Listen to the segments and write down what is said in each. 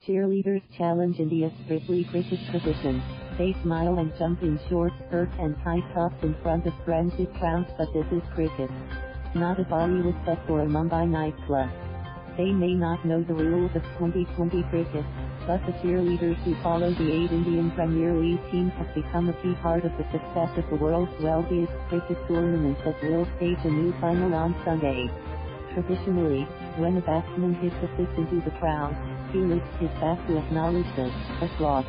Cheerleaders challenge India's strictly cricket tradition. They smile and jump in short skirts and high tops in front of friendship crowds, but this is cricket. Not a Bollywood set or a Mumbai nightclub. They may not know the rules of 2020 cricket, but the cheerleaders who follow the 8 Indian Premier League teams have become a key part of the success of the world's wealthiest cricket tournament that will stage a new final on Sunday. Traditionally, when a batsman hits a six into the crowd, he lifts his bat to acknowledge the applause.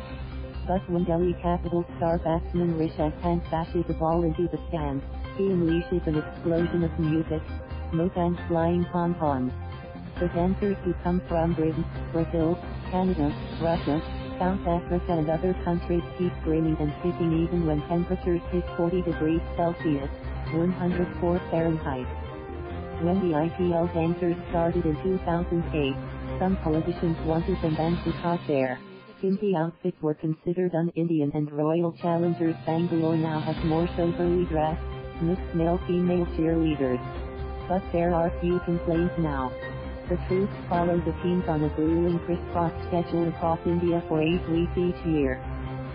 But when Delhi Capital star batsman Rishabh Pant bashes a ball into the stands, he unleashes an explosion of music, smoke and flying pom-poms. The dancers who come from Britain, Brazil, Canada, Russia, South Africa and other countries keep grinning and kicking even when temperatures hit 40 degrees Celsius, 104 Fahrenheit. When the IPL dancers started in 2008, some politicians wanted them banned because their skimpy outfits were considered un-Indian, and Royal Challengers Bangalore now has more soberly dressed, mixed male-female cheerleaders. But there are few complaints now. The troops follow the teams on a grueling crisscross schedule across India for 8 weeks each year.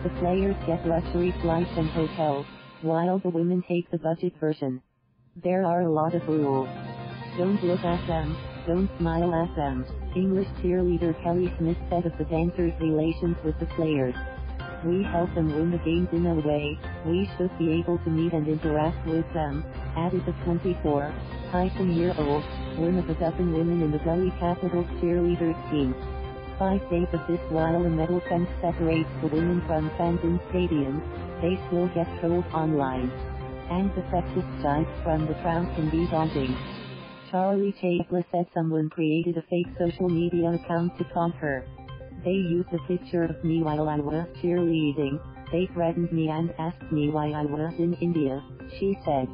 The players get luxury flights and hotels, while the women take the budget version. There are a lot of rules. Don't look at them, don't smile at them, English cheerleader Kelly Smith said of the dancers' relations with the players. We help them win the games in a way, we should be able to meet and interact with them, added the 24-year-old, one of a dozen women in the Delhi Capital's cheerleaders team. 5 days of this while a metal fence separates the women from fans in stadiums, they still get trolled online. And the sexist jibes from the crowd can be daunting. Charlie Chaplin said someone created a fake social media account to taunt her. They used a picture of me while I was cheerleading. They threatened me and asked me why I was in India, she said.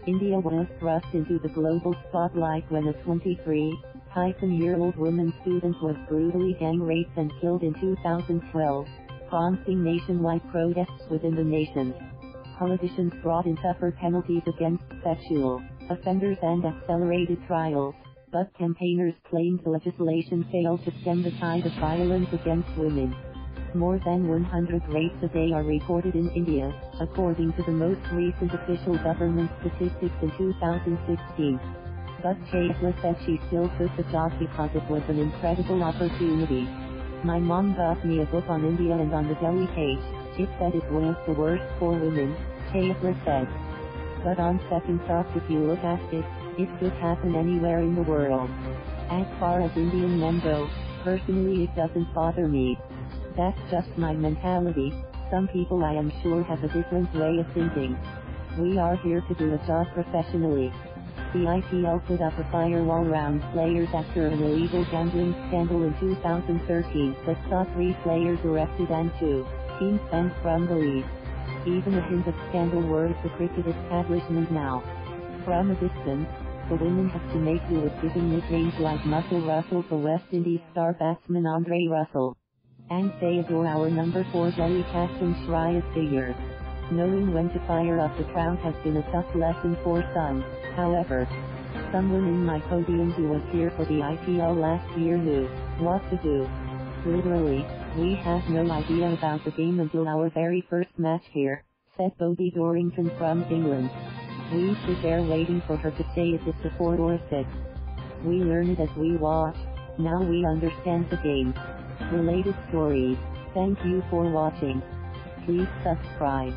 India was thrust into the global spotlight when a 23-year-old woman student was brutally gang raped and killed in 2012, prompting nationwide protests within the nation. Politicians brought in tougher penalties against sexual offenders and accelerated trials, but campaigners claimed the legislation failed to stem the tide of violence against women. More than 100 rapes a day are reported in India, according to the most recent official government statistics in 2016. But Chaitla said she still took the job because it was an incredible opportunity. My mom got me a book on India, and on the Delhi page, it said it was the worst for women, Chaitla said. But on second thought, if you look at it, it could happen anywhere in the world. As far as Indian men go, personally it doesn't bother me. That's just my mentality. Some people I am sure have a different way of thinking. We are here to do a job professionally. The IPL put up a firewall around players after an illegal gambling scandal in 2013 that saw 3 players arrested and 2 teams banned from the league. Even a hint of scandal worries the cricket establishment now. From a distance, the women have to make do with giving nicknames like Muscle Russell to West Indies star batsman Andre Russell. And they adore our number 4 Delhi captain Shreyas Iyer. Knowing when to fire up the crowd has been a tough lesson for some, however. Someone in my podium who was here for the IPL last year knew what to do. Literally, we had no idea about the game until our very first match here, said Bobi Dorrington from England. We sit there waiting for her to say if it's a 4 or a 6. We learn it as we watch, now we understand the game. Related stories. Thank you for watching. Please subscribe.